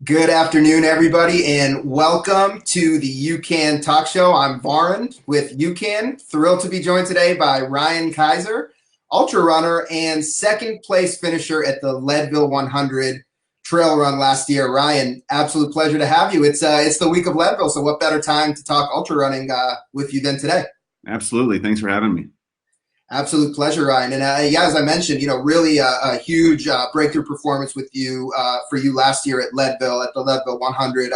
Good afternoon, everybody, and welcome to the UCAN Talk Show. I'm Varun with UCAN. Thrilled to be joined today by Ryan Kaiser, ultra runner and second place finisher at the Leadville 100 trail run last year. Ryan, absolute pleasure to have you. It's the week of Leadville, so what better time to talk ultra running with you than today? Absolutely. Thanks for having me. Absolute pleasure, Ryan. And yeah, as I mentioned, really a huge breakthrough performance with you for you last year at Leadville at the Leadville 100,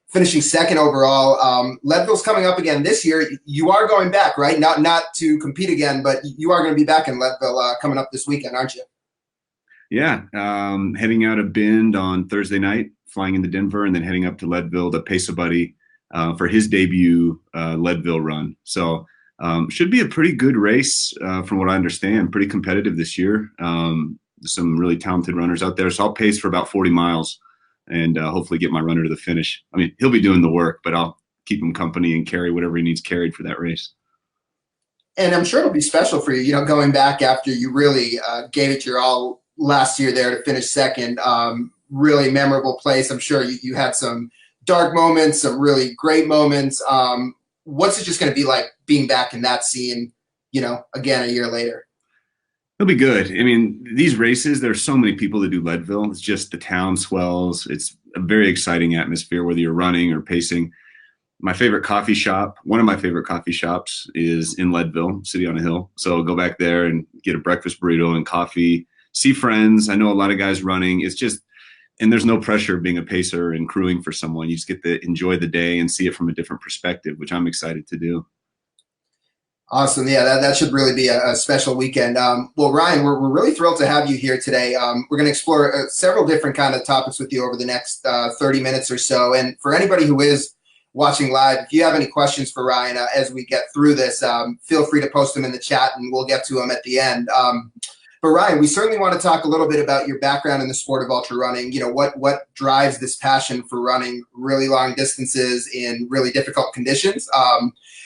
finishing second overall. Leadville's coming up again this year. You are going back, right? Not to compete again, but you are going to be back in Leadville coming up this weekend, aren't you? Yeah. Heading out of Bend on Thursday night, flying into Denver, and then heading up to Leadville to pace a buddy for his debut Leadville run. So should be a pretty good race from what I understand. Pretty competitive this year. Some really talented runners out there. So I'll pace for about 40 miles and hopefully get my runner to the finish. I mean, he'll be doing the work, but I'll keep him company and carry whatever he needs carried for that race. And I'm sure it'll be special for you, going back after you really gave it your all last year there to finish second. Really memorable place. I'm sure you had some dark moments, some really great moments. What's it just going to be like being back in that scene, again a year later? It'll be good. I mean, these races, there's so many people that do Leadville. It's just the town swells. It's a very exciting atmosphere, whether you're running or pacing. My favorite coffee shop, one of my favorite coffee shops is in Leadville, City on a Hill. So I'll go back there and get a breakfast burrito and coffee, see friends. I know a lot of guys running. It's just, and there's no pressure of being a pacer and crewing for someone. You just get to enjoy the day and see it from a different perspective, which I'm excited to do. Awesome. Yeah, that should really be a special weekend. Well, Ryan, we're really thrilled to have you here today. We're going to explore several different kind of topics with you over the next 30 minutes or so. And for anybody who is watching live, if you have any questions for Ryan as we get through this, feel free to post them in the chat and we'll get to them at the end. But Ryan, we certainly want to talk a little bit about your background in the sport of ultra running. What drives this passion for running really long distances in really difficult conditions.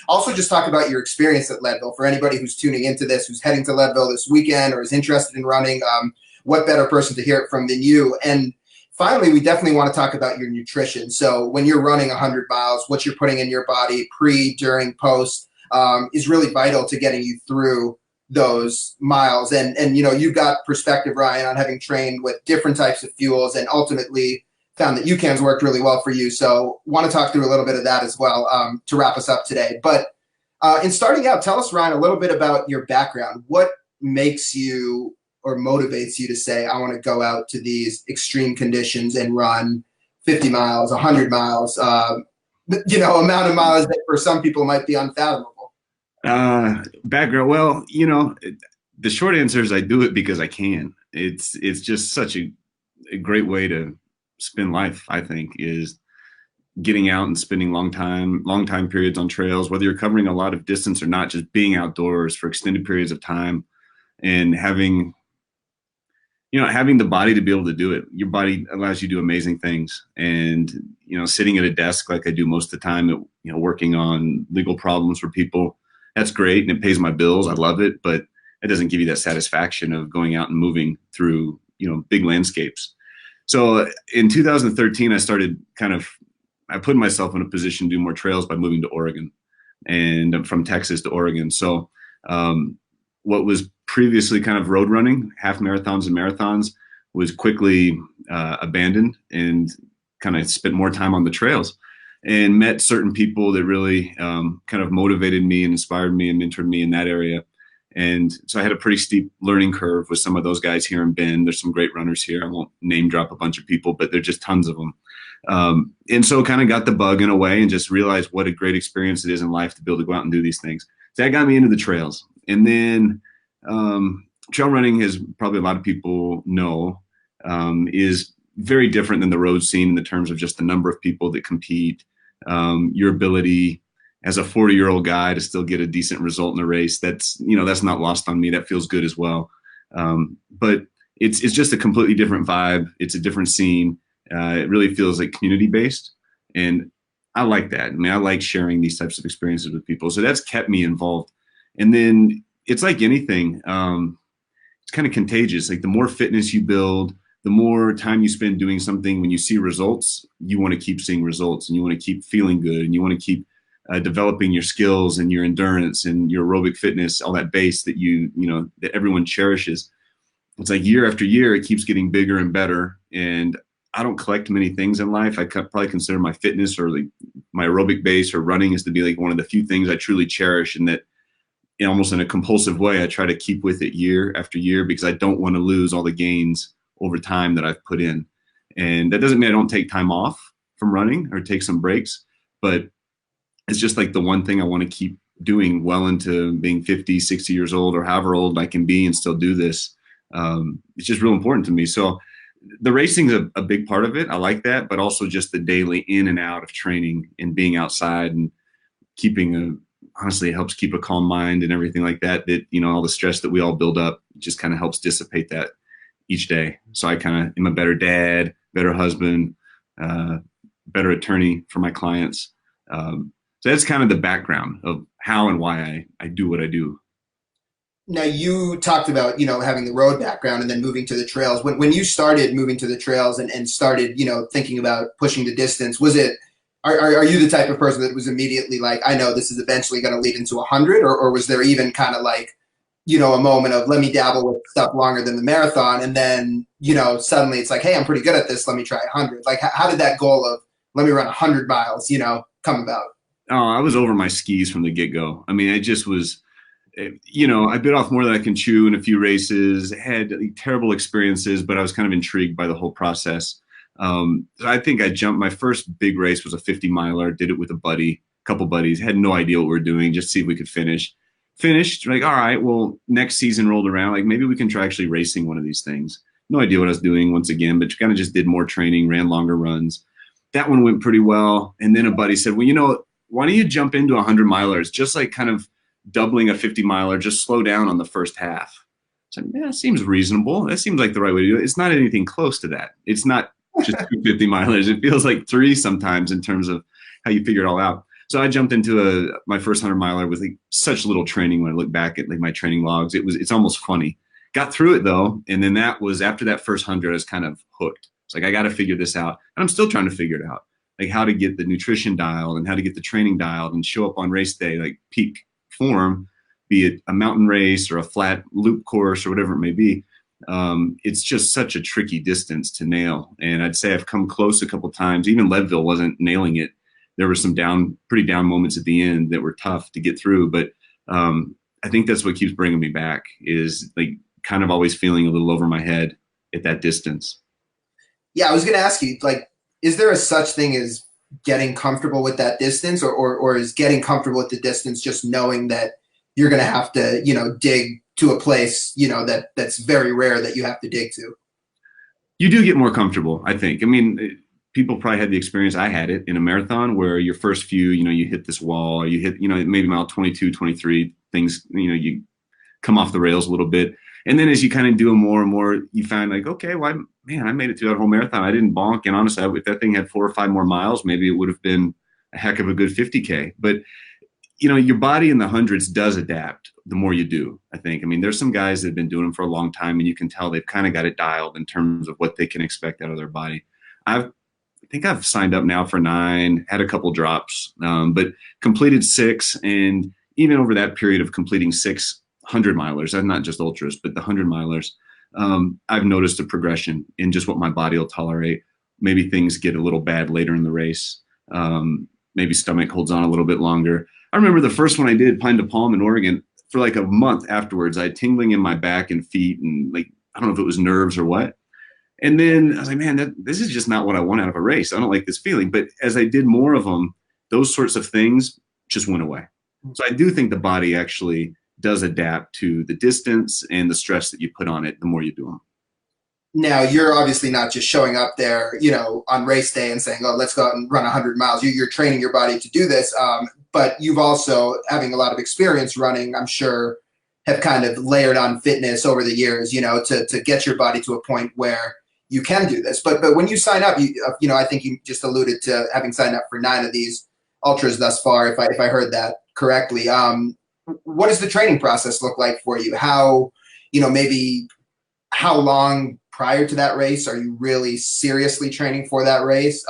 Also, just talk about your experience at Leadville. For anybody who's tuning into this, who's heading to Leadville this weekend or is interested in running, what better person to hear it from than you? And finally, we definitely want to talk about your nutrition. So when you're running 100 miles, what you're putting in your body pre, during, post is really vital to getting you through those miles. And you've got perspective, Ryan, on having trained with different types of fuels and ultimately found that UCAN's worked really well for you. So want to talk through a little bit of that as well to wrap us up today. But in starting out, tell us, Ryan, a little bit about your background. What makes you or motivates you to say, I want to go out to these extreme conditions and run 50 miles, 100 miles, amount of miles that for some people might be unfathomable? Background. Well, the short answer is I do it because I can. It's just such a great way to spend life, I think, is getting out and spending long time periods on trails, whether you're covering a lot of distance or not, just being outdoors for extended periods of time and having the body to be able to do it. Your body allows you to do amazing things. And, sitting at a desk like I do most of the time, working on legal problems for people, that's great. And it pays my bills. I love it, but it doesn't give you that satisfaction of going out and moving through, big landscapes. So in 2013, I put myself in a position to do more trails by moving to Oregon and from Texas to Oregon. So what was previously kind of road running, half marathons and marathons, was quickly abandoned and kind of spent more time on the trails and met certain people that really kind of motivated me and inspired me and mentored me in that area. And so I had a pretty steep learning curve with some of those guys here in Bend. There's some great runners here. I won't name drop a bunch of people, but there's just tons of them. And so kind of got the bug in a way and just realized what a great experience it is in life to be able to go out and do these things. So that got me into the trails. And then trail running, as probably a lot of people know, is very different than the road scene in the terms of just the number of people that compete, your ability as a 40-year-old guy to still get a decent result in a race. That's not lost on me. That feels good as well. But it's just a completely different vibe. It's a different scene. It really feels like community-based. And I like that. I mean, I like sharing these types of experiences with people. So that's kept me involved. And then it's like anything. It's kind of contagious. Like the more fitness you build, the more time you spend doing something, when you see results, you want to keep seeing results, and you want to keep feeling good, and you want to keep developing your skills and your endurance and your aerobic fitness, all that base that that everyone cherishes. It's like year after year, it keeps getting bigger and better. And I don't collect many things in life. I probably consider my fitness or like my aerobic base or running is to be like one of the few things I truly cherish, and that almost in a compulsive way, I try to keep with it year after year, because I don't want to lose all the gains over time that I've put in. And that doesn't mean I don't take time off from running or take some breaks, but it's just like the one thing I want to keep doing well into being 50, 60 years old, or however old I can be and still do this. It's just real important to me. So the racing's a big part of it. I like that, but also just the daily in and out of training and being outside and honestly, it helps keep a calm mind and everything like that, all the stress that we all build up just kind of helps dissipate that each day. So I kind of am a better dad, better husband, better attorney for my clients. So that's kind of the background of how and why I do what I do. Now you talked about, having the road background and then moving to the trails. When you started moving to the trails and started, thinking about pushing the distance, are you the type of person that was immediately like, I know this is eventually going to lead into 100, or was there even kind of like, a moment of let me dabble with stuff longer than the marathon, and then, suddenly it's like, hey, I'm pretty good at this. Let me try 100. Like, how did that goal of let me run 100 miles, come about? Oh, I was over my skis from the get-go. I mean, I just was, I bit off more than I can chew in a few races, had terrible experiences, but I was kind of intrigued by the whole process. I think I jumped. My first big race was a 50-miler. Did it with a couple buddies. Had no idea what we were doing. Just see if we could finish. Finished. Like, all right. Well, next season rolled around. Like, maybe we can try actually racing one of these things. No idea what I was doing once again, but kind of just did more training, ran longer runs. That one went pretty well. And then a buddy said, well, why don't you jump into 100-milers? Just like kind of doubling a 50-miler. Just slow down on the first half. So yeah, that seems reasonable. That seems like the right way to do it. It's not anything close to that. It's not just 250-milers. It feels like 3 sometimes in terms of how you figure it all out. So I jumped into my first 100-miler with like such little training. When I look back at like my training logs, it's almost funny. Got through it though, and then that was after that first 100, I was kind of hooked. It's like I got to figure this out, and I'm still trying to figure it out, like how to get the nutrition dialed and how to get the training dialed and show up on race day like peak form, be it a mountain race or a flat loop course or whatever it may be. It's just such a tricky distance to nail. And I'd say I've come close a couple of times. Even Leadville wasn't nailing it. There were some pretty down moments at the end that were tough to get through. But I think that's what keeps bringing me back, is like kind of always feeling a little over my head at that distance. Yeah, I was going to ask you, like, is there a such thing as getting comfortable with that distance, or is getting comfortable with the distance just knowing that you're going to have to, dig to a place, that's very rare that you have to dig to? You do get more comfortable, I think. I mean, people probably had the experience. I had it in a marathon where your first few, you hit this wall, or you hit, maybe mile 22, 23, things, you come off the rails a little bit. And then as you kind of do more and more, you find like, okay, well, I made it through that whole marathon. I didn't bonk. And honestly, if that thing had 4 or 5 more miles, maybe it would have been a heck of a good 50K. But, your body in the hundreds does adapt the more you do, I think. I mean, there's some guys that have been doing them for a long time, and you can tell they've kind of got it dialed in terms of what they can expect out of their body. I think I've signed up now for 9, had a couple drops, but completed 6. And even over that period of completing 6 100-milers, and not just ultras, but the 100-milers, I've noticed a progression in just what my body will tolerate. Maybe things get a little bad later in the race. Maybe stomach holds on a little bit longer. I remember the first one I did, Pine to Palm in Oregon, for like a month afterwards, I had tingling in my back and feet, and like, I don't know if it was nerves or what. And then I was like, man, this is just not what I want out of a race. I don't like this feeling. But as I did more of them, those sorts of things just went away. So I do think the body actually does adapt to the distance and the stress that you put on it the more you do them. Now, you're obviously not just showing up there, on race day and saying, oh, let's go out and run 100 miles. You're training your body to do this. But you've also, having a lot of experience running, I'm sure, have kind of layered on fitness over the years, to get your body to a point where you can do this. But when you sign up, I think you just alluded to having signed up for 9 of these ultras thus far, if I heard that correctly. What does the training process look like for you? How, maybe how long prior to that race? Are you really seriously training for that race?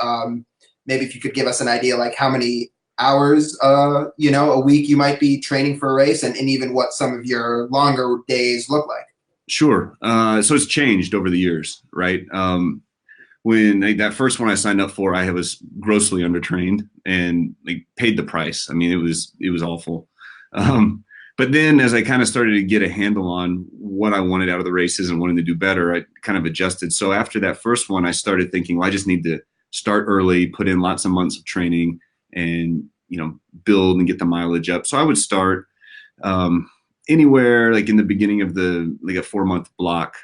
Maybe if you could give us an idea, like how many hours, a week you might be training for a race, and even what some of your longer days look like. Sure. So it's changed over the years, right? That first one I signed up for, I was grossly undertrained and like paid the price. I mean, it was awful. But then as I kind of started to get a handle on what I wanted out of the races and wanted to do better, I kind of adjusted. So after that first one, I started thinking, well, I just need to start early, put in lots of months of training, and build and get the mileage up. So I would start anywhere like in the beginning of like a 4-month block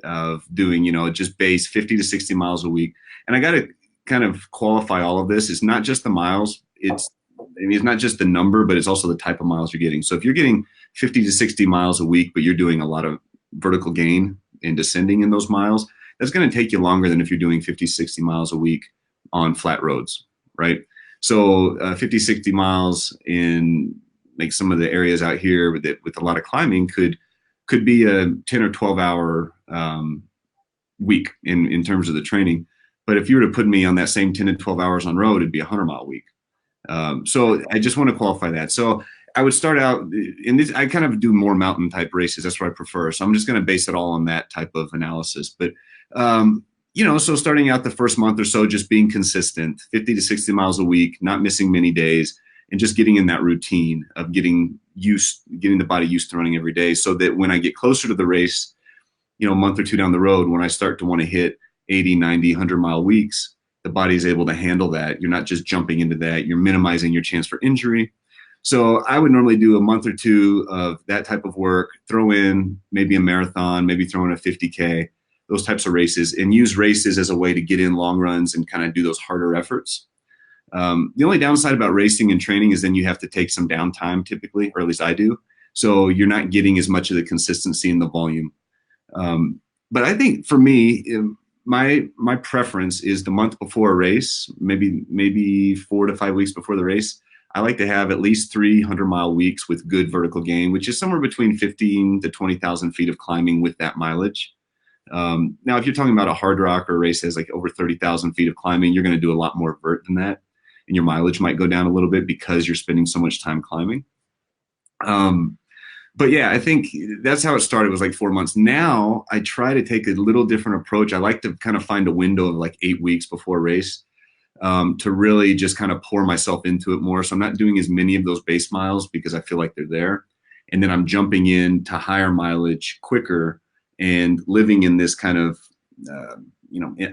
of doing, just base 50 to 60 miles a week. And I got to kind of qualify all of this. It's not just the miles. It's not just the number, but it's also the type of miles you're getting. So if you're getting 50 to 60 miles a week, but you're doing a lot of vertical gain and descending in those miles, that's going to take you longer than if you're doing 50, 60 miles a week on flat roads, right? So 50, 60 miles in like some of the areas out here with a lot of climbing could be a 10 or 12 hour week in terms of the training. But if you were to put me on that same 10 to 12 hours on road, it'd be a 100-mile week. So I just want to qualify that. So I would start out in this, I kind of do more mountain type races. That's what I prefer. So I'm just going to base it all on that type of analysis. But, so starting out the first month or so, just being consistent, 50 to 60 miles a week, not missing many days, and just getting in that routine of getting the body used to running every day, so that when I get closer to the race, a month or two down the road, when I start to want to hit 80, 90, 100-mile weeks, the body is able to handle that. You're not just jumping into that. You're minimizing your chance for injury. So I would normally do a month or two of that type of work, throw in maybe a marathon, maybe throw in a 50K, those types of races, and use races as a way to get in long runs and kind of do those harder efforts. The only downside about racing and training is then you have to take some downtime typically, or at least I do. So you're not getting as much of the consistency in the volume. But I think for me, my preference is the month before a race, maybe 4 to 5 weeks before the race. I like to have at least 300-mile weeks with good vertical gain, which is somewhere between 15 to 20,000 feet of climbing with that mileage. Now, if you're talking about a hard rock or a race that has like over 30,000 feet of climbing, you're going to do a lot more vert than that. And your mileage might go down a little bit because you're spending so much time climbing. But yeah, I think that's how it started, was like 4 months. Now I try to take a little different approach. I like to kind of find a window of like 8 weeks before a race to really just kind of pour myself into it more. So I'm not doing as many of those base miles because I feel like they're there. And then I'm jumping in to higher mileage quicker and living in this kind of,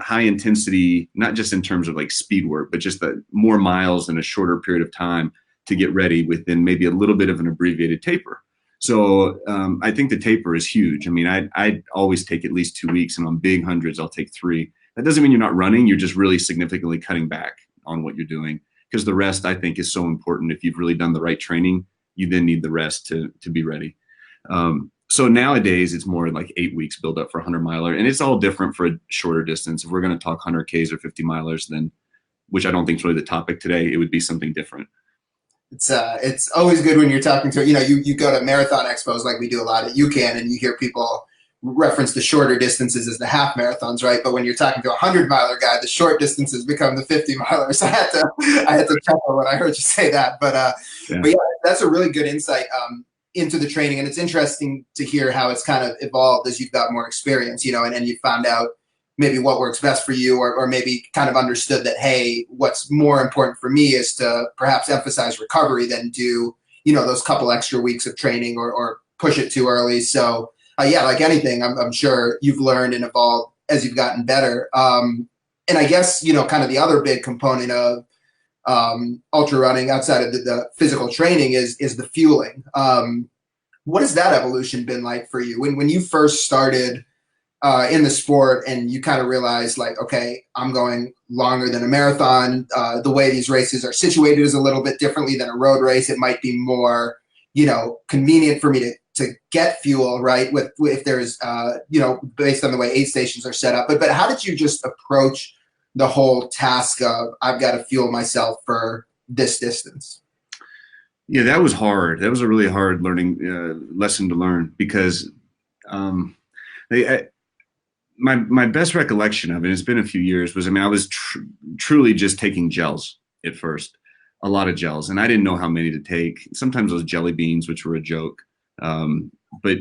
high intensity, not just in terms of like speed work, but just the more miles in a shorter period of time to get ready within maybe a little bit of an abbreviated taper. So I think the taper is huge. I mean, I always take at least 2 weeks, and on big hundreds, I'll take 3. That doesn't mean you're not running. You're just really significantly cutting back on what you're doing, because the rest, I think, is so important. If you've really done the right training, you then need the rest to be ready. So nowadays, it's more like 8 weeks build up for a 100-miler, and it's all different for a shorter distance. If we're going to talk 100Ks or 50-milers, then, which I don't think is really the topic today, it would be something different. It's always good when you're talking to, you go to marathon expos like we do a lot at UCAN, and you hear people reference the shorter distances as the half marathons, right? But when you're talking to a 100-miler guy, the short distances become the 50-milers. I had to chuckle when I heard you say that. But yeah, that's a really good insight into the training. And it's interesting to hear how it's kind of evolved as you've got more experience, and you found out maybe what works best for you, or maybe kind of understood that, hey, what's more important for me is to perhaps emphasize recovery than do, those couple extra weeks of training or push it too early. So yeah, like anything, I'm sure you've learned and evolved as you've gotten better. And I guess, kind of the other big component of ultra running outside of the physical training is the fueling. What has that evolution been like for you? When you first started in the sport and you kind of realized like, okay, I'm going longer than a marathon. The way these races are situated is a little bit differently than a road race. It might be more, convenient for me to get fuel, right? If there's, based on the way aid stations are set up. But how did you just approach the whole task of, I've got to fuel myself for this distance? Yeah, that was hard. That was a really hard learning lesson to learn, because my best recollection of it, it's been a few years, was, I mean, I was truly just taking gels at first, a lot of gels, and I didn't know how many to take. Sometimes those jelly beans, which were a joke. Um, but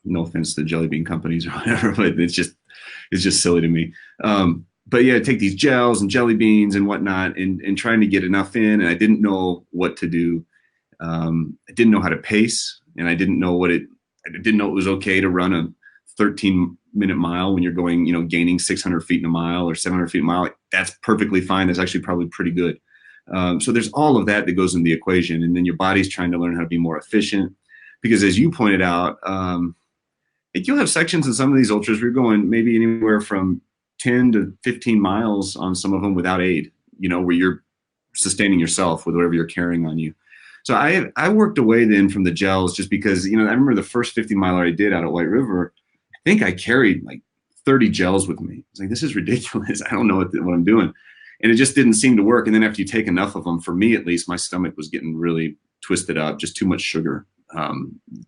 no offense to jelly bean companies or whatever, but it's just silly to me. But yeah, take these gels and jelly beans and whatnot, and trying to get enough in, and I didn't know what to do. I didn't know how to pace, and I didn't know it was okay to run a 13-minute mile when you're going, gaining 600 feet in a mile or 700 feet in a mile. Like, that's perfectly fine. That's actually probably pretty good. So there's all of that goes in the equation, and then your body's trying to learn how to be more efficient. Because as you pointed out, you'll have sections in some of these ultras where you're going maybe anywhere from 10 to 15 miles on some of them without aid, where you're sustaining yourself with whatever you're carrying on you. So I worked away then from the gels, just because, I remember the first 50 miler I did out at White River, I think I carried like 30 gels with me. It's like, this is ridiculous. I don't know what I'm doing. And it just didn't seem to work. And then after you take enough of them, for me at least, my stomach was getting really twisted up, just too much sugar,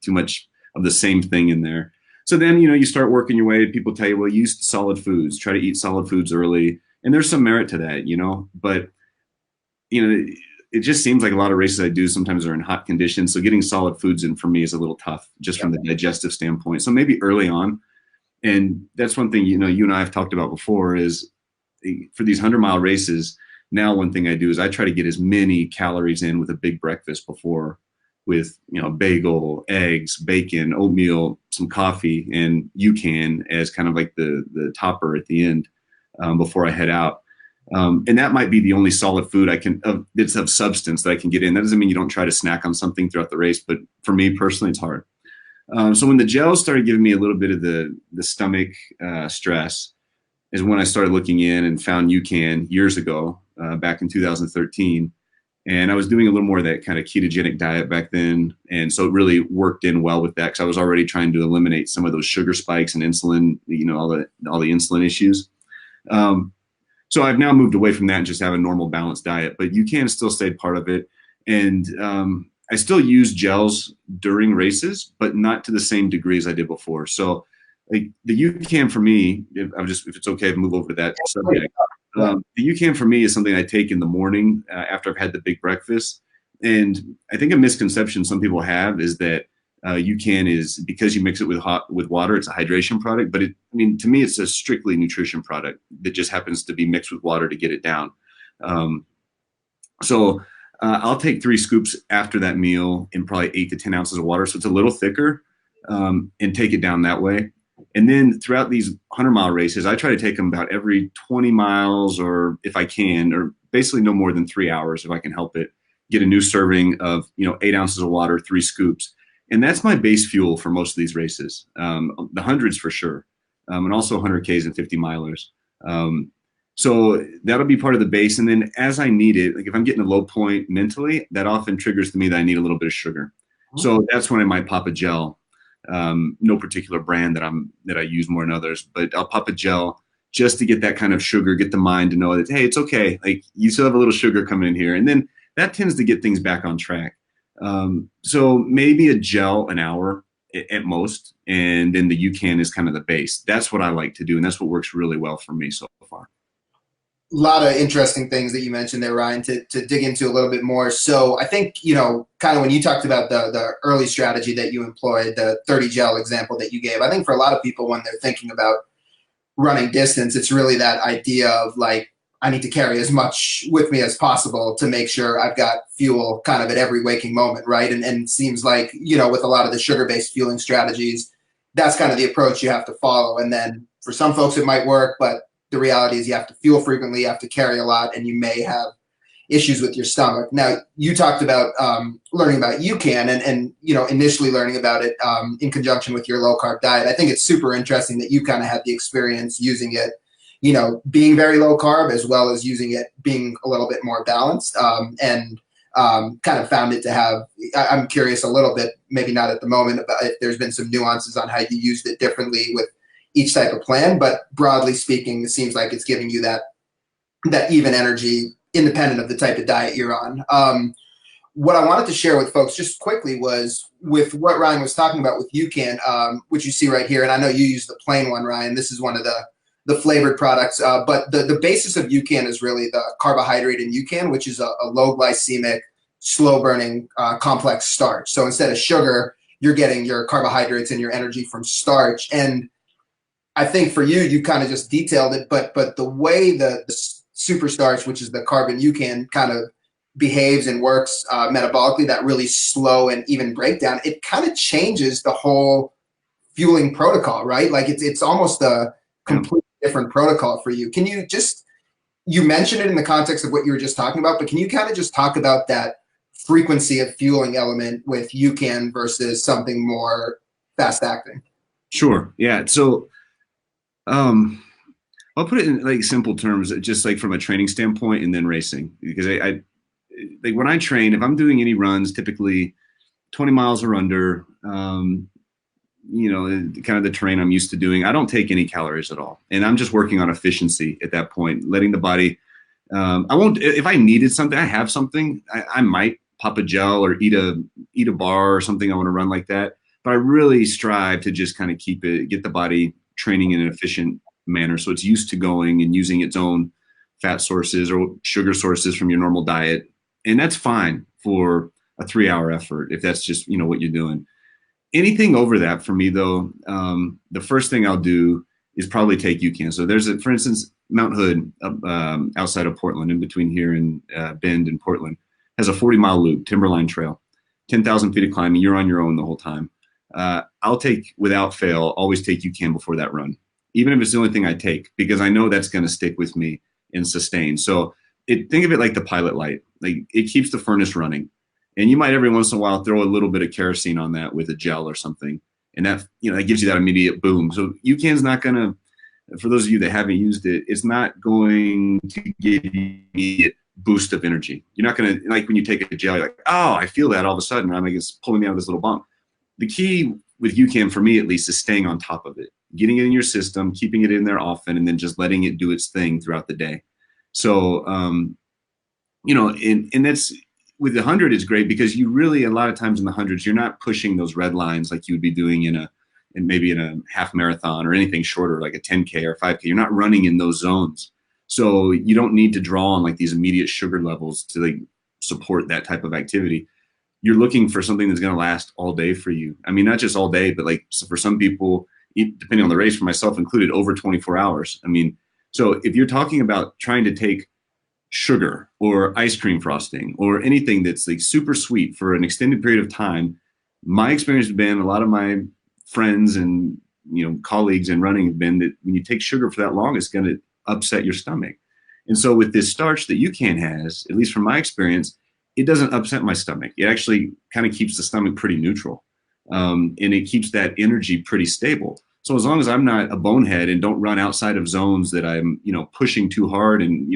too much of the same thing in there. So then, you start working your way. People tell you, well, use solid foods, try to eat solid foods early. And there's some merit to that, but, it just seems like a lot of races I do sometimes are in hot conditions. So getting solid foods in for me is a little tough, just from the digestive standpoint. So maybe early on. And that's one thing, you and I have talked about before, is for these 100-mile races. Now, one thing I do is I try to get as many calories in with a big breakfast before, with, bagel, eggs, bacon, oatmeal, some coffee, and UCAN as kind of like the topper at the end, before I head out. And that might be the only solid food it's of substance that I can get in. That doesn't mean you don't try to snack on something throughout the race, but for me personally, it's hard. So when the gels started giving me a little bit of the stomach stress, is when I started looking in and found UCAN years ago, back in 2013. And I was doing a little more of that kind of ketogenic diet back then. And so it really worked in well with that, because I was already trying to eliminate some of those sugar spikes and insulin, all the insulin issues. So I've now moved away from that and just have a normal balanced diet, but UCAN still stayed part of it. And I still use gels during races, but not to the same degree as I did before. So like the UCAN for me, if it's okay to move over to that subject, the UCAN for me is something I take in the morning after I've had the big breakfast. And I think a misconception some people have is that UCAN is, because you mix it with water, it's a hydration product. But to me, it's a strictly nutrition product that just happens to be mixed with water to get it down. So I'll take 3 scoops after that meal in probably 8 to 10 ounces of water. So it's a little thicker, and take it down that way. And then throughout these 100-mile races, I try to take them about every 20 miles, or if I can, or basically no more than 3 hours if I can help it, get a new serving of 8 ounces of water, 3 scoops. And that's my base fuel for most of these races, the hundreds for sure, and also 100Ks and 50 milers. So that'll be part of the base. And then as I need it, like if I'm getting a low point mentally, that often triggers to me that I need a little bit of sugar. So that's when I might pop a gel. No particular brand that I use more than others, but I'll pop a gel just to get that kind of sugar, get the mind to know that, hey, it's okay. Like, you still have a little sugar coming in here. And then that tends to get things back on track. So maybe a gel an hour at most, and then the UCAN is kind of the base. That's what I like to do, and that's what works really well for me so far. A lot of interesting things that you mentioned there, Ryan, to dig into a little bit more. So I think, kind of when you talked about the early strategy that you employed, the 30 gel example that you gave, I think for a lot of people when they're thinking about running distance, it's really that idea of like, I need to carry as much with me as possible to make sure I've got fuel kind of at every waking moment, right? And it seems like, with a lot of the sugar-based fueling strategies, that's kind of the approach you have to follow. And then for some folks it might work, but the reality is you have to fuel frequently, you have to carry a lot, and you may have issues with your stomach. Now, you talked about learning about UCAN and initially learning about it in conjunction with your low-carb diet. I think it's super interesting that you kind of had the experience using it, being very low carb, as well as using it being a little bit more balanced, and kind of found it to have, I'm curious a little bit, maybe not at the moment, about if there's been some nuances on how you used it differently with each type of plan, but broadly speaking, it seems like it's giving you that even energy independent of the type of diet you're on. what I wanted to share with folks just quickly was with what Ryan was talking about with UCAN, which you see right here. And I know you use the plain one, Ryan. This is one of the flavored products. But the basis of UCAN is really the carbohydrate in UCAN, which is a low glycemic, slow burning complex starch. So instead of sugar, you're getting your carbohydrates and your energy from starch. And I think for you, you kind of just detailed it, but the way the super starch, which is the carbon UCAN, kind of behaves and works metabolically, that really slow and even breakdown, it kind of changes the whole fueling protocol, right? Like it's almost a completely different protocol for you. Can you just, you mentioned it in the context of what you were just talking about, but can you kind of just talk about that frequency of fueling element with UCAN versus something more fast acting? Sure. Yeah. So, I'll put it in like simple terms, just like from a training standpoint and then racing, because I like when I train, if I'm doing any runs, typically 20 miles or under, kind of the terrain I'm used to doing, I don't take any calories at all. And I'm just working on efficiency at that point, letting the body, I won't, if I needed something, I have something, I might pop a gel or eat a bar or something. I want to run like that. But I really strive to just kind of get the body training in an efficient manner. So it's used to going and using its own fat sources or sugar sources from your normal diet. And that's fine for a 3-hour effort if that's just, what you're doing. Anything over that for me though, the first thing I'll do is probably take UCAN. So there's for instance, Mount Hood outside of Portland, in between here and Bend and Portland, has a 40-mile loop, Timberline Trail, 10,000 feet of climbing. You're on your own the whole time. I'll take, without fail, always take UCAN before that run, even if it's the only thing I take, because I know that's going to stick with me and sustain. So think of it like the pilot light. Like it keeps the furnace running. And you might every once in a while throw a little bit of kerosene on that with a gel or something. And that, that gives you that immediate boom. So UCAN's not going to, for those of you that haven't used it, it's not going to give you immediate boost of energy. You're not going to, like when you take a gel, you're like, oh, I feel that all of a sudden. I'm like, it's pulling me out of this little bump. The key with UCAN, for me at least, is staying on top of it, getting it in your system, keeping it in there often, and then just letting it do its thing throughout the day. So, and that's, with the 100, it's great because you really, a lot of times in the hundreds, you're not pushing those red lines like you would be doing in maybe in a half marathon or anything shorter, like a 10K or 5K. You're not running in those zones. So you don't need to draw on like these immediate sugar levels to like support that type of activity. You're looking for something that's going to last all day for you. I mean, not just all day, but like, so for some people, depending on the race, for myself included, over 24 hours. I mean, so if you're talking about trying to take sugar or ice cream frosting or anything that's like super sweet for an extended period of time, my experience has been, a lot of my friends and colleagues in running have been, that when you take sugar for that long, it's going to upset your stomach. And so with this starch that UCAN has, at least from my experience, it doesn't upset my stomach. It actually kind of keeps the stomach pretty neutral, and it keeps that energy pretty stable. So as long as I'm not a bonehead and don't run outside of zones that I'm pushing too hard and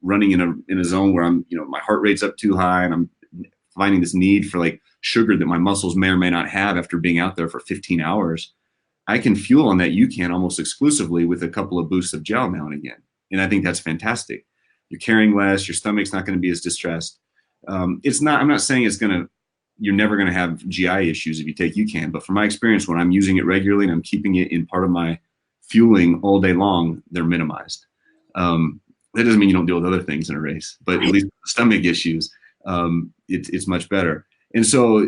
running in a zone where I'm, my heart rate's up too high and I'm finding this need for like sugar that my muscles may or may not have after being out there for 15 hours, I can fuel on that UCAN almost exclusively with a couple of boosts of gel now and again. And I think that's fantastic. You're carrying less, your stomach's not going to be as distressed. I'm not saying you're never going to have GI issues if you take UCAN, but from my experience, when I'm using it regularly and I'm keeping it in part of my fueling all day long, they're minimized. That doesn't mean you don't deal with other things in a race, but at least stomach issues, it's much better. And so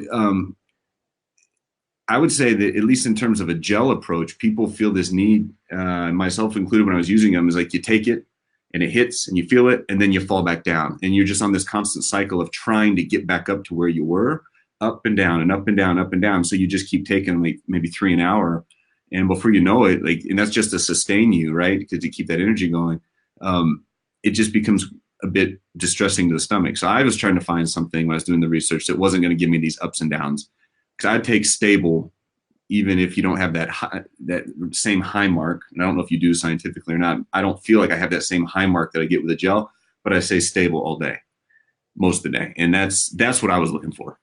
I would say that at least in terms of a gel approach, people feel this need, myself included when I was using them, is like you take it and it hits and you feel it and then you fall back down. And you're just on this constant cycle of trying to get back up to where you were, up and down and up and down, up and down. So you just keep taking like maybe 3 an hour. And before you know it, like, and that's just to sustain you, right? Because to keep that energy going. It just becomes a bit distressing to the stomach. So I was trying to find something when I was doing the research that wasn't going to give me these ups and downs. Because I'd take stable, even if you don't have that same high mark. And I don't know if you do scientifically or not. I don't feel like I have that same high mark that I get with a gel, but I say stable all day, most of the day. And that's what I was looking for.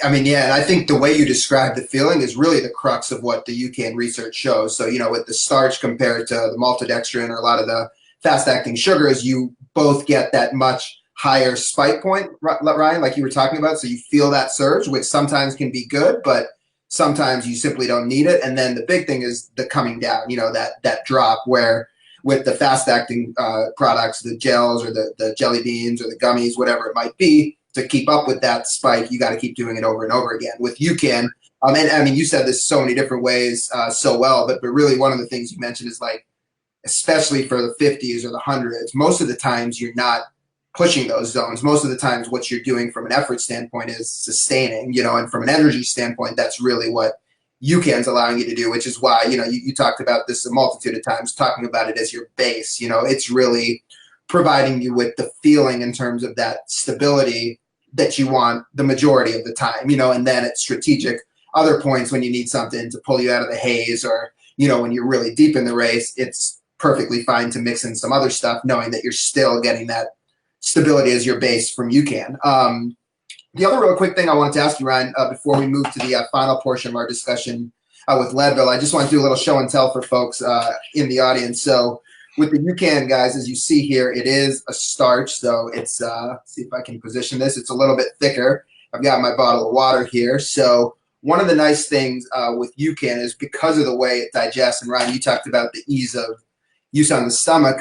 I mean, yeah, and I think the way you describe the feeling is really the crux of what the UCAN research shows. So, with the starch compared to the maltodextrin or a lot of the fast-acting sugars, you both get that much higher spike point, Ryan, like you were talking about. So you feel that surge, which sometimes can be good, but sometimes you simply don't need it. And then the big thing is the coming down, that drop where with the fast acting products, the gels or the jelly beans or the gummies, whatever it might be, to keep up with that spike, you got to keep doing it over and over again. With UCAN, and I mean, you said this so many different ways so well, but really one of the things you mentioned is like, especially for the 50s or the hundreds, most of the times you're not pushing those zones. Most of the times what you're doing from an effort standpoint is sustaining, and from an energy standpoint, that's really what UCAN's allowing you to do, which is why, you talked about this a multitude of times, talking about it as your base. It's really providing you with the feeling in terms of that stability that you want the majority of the time, and then at strategic other points when you need something to pull you out of the haze or, when you're really deep in the race, it's perfectly fine to mix in some other stuff, knowing that you're still getting that stability as your base from UCAN. The other real quick thing I wanted to ask you, Ryan, before we move to the final portion of our discussion with Leadville, I just want to do a little show and tell for folks in the audience. So with the UCAN, guys, as you see here, it is a starch. So it's, see if I can position this. It's a little bit thicker. I've got my bottle of water here. So one of the nice things with UCAN is because of the way it digests, and Ryan, you talked about the ease of use on the stomach,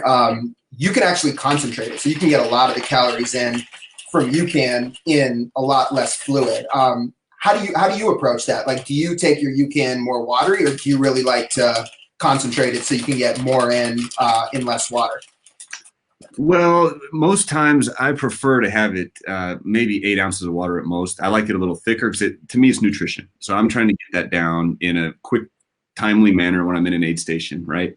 you can actually concentrate it. So you can get a lot of the calories in from UCAN in a lot less fluid. How do you approach that? Like, do you take your UCAN more watery, or do you really like to concentrate it so you can get more in less water? Well, most times I prefer to have it maybe 8 ounces of water at most. I like it a little thicker because to me it's nutrition. So I'm trying to get that down in a quick, timely manner when I'm in an aid station, right?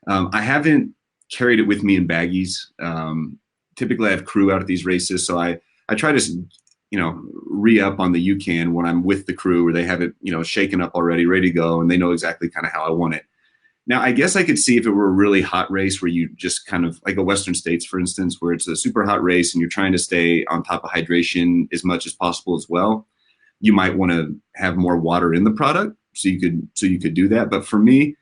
I haven't carried it with me in baggies. Typically I have crew out at these races, so I try to, re-up on the UCAN when I'm with the crew where they have it, shaken up already, ready to go, and they know exactly kind of how I want it. Now, I guess I could see if it were a really hot race where you just kind of, like a Western States, for instance, where it's a super hot race and you're trying to stay on top of hydration as much as possible as well, you might want to have more water in the product so you could do that. But for me,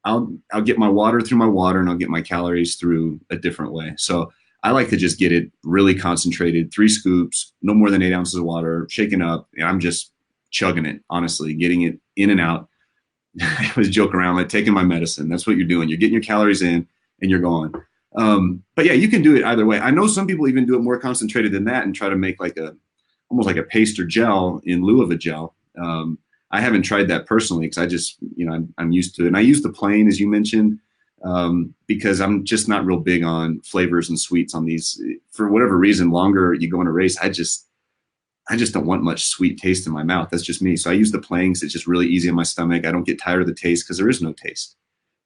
I'll get my water through my water and I'll get my calories through a different way. So I like to just get it really concentrated, 3 scoops, no more than 8 ounces of water, shaken up. And I'm just chugging it, honestly, getting it in and out. I was joking around, like taking my medicine. That's what you're doing. You're getting your calories in and you're going. But yeah, you can do it either way. I know some people even do it more concentrated than that and try to make almost like a paste or gel in lieu of a gel. I haven't tried that personally because I just, I'm used to it. And I use the plain, as you mentioned, because I'm just not real big on flavors and sweets on these. For whatever reason, longer you go in a race, I just don't want much sweet taste in my mouth. That's just me. So I use the plain because it's just really easy in my stomach. I don't get tired of the taste because there is no taste.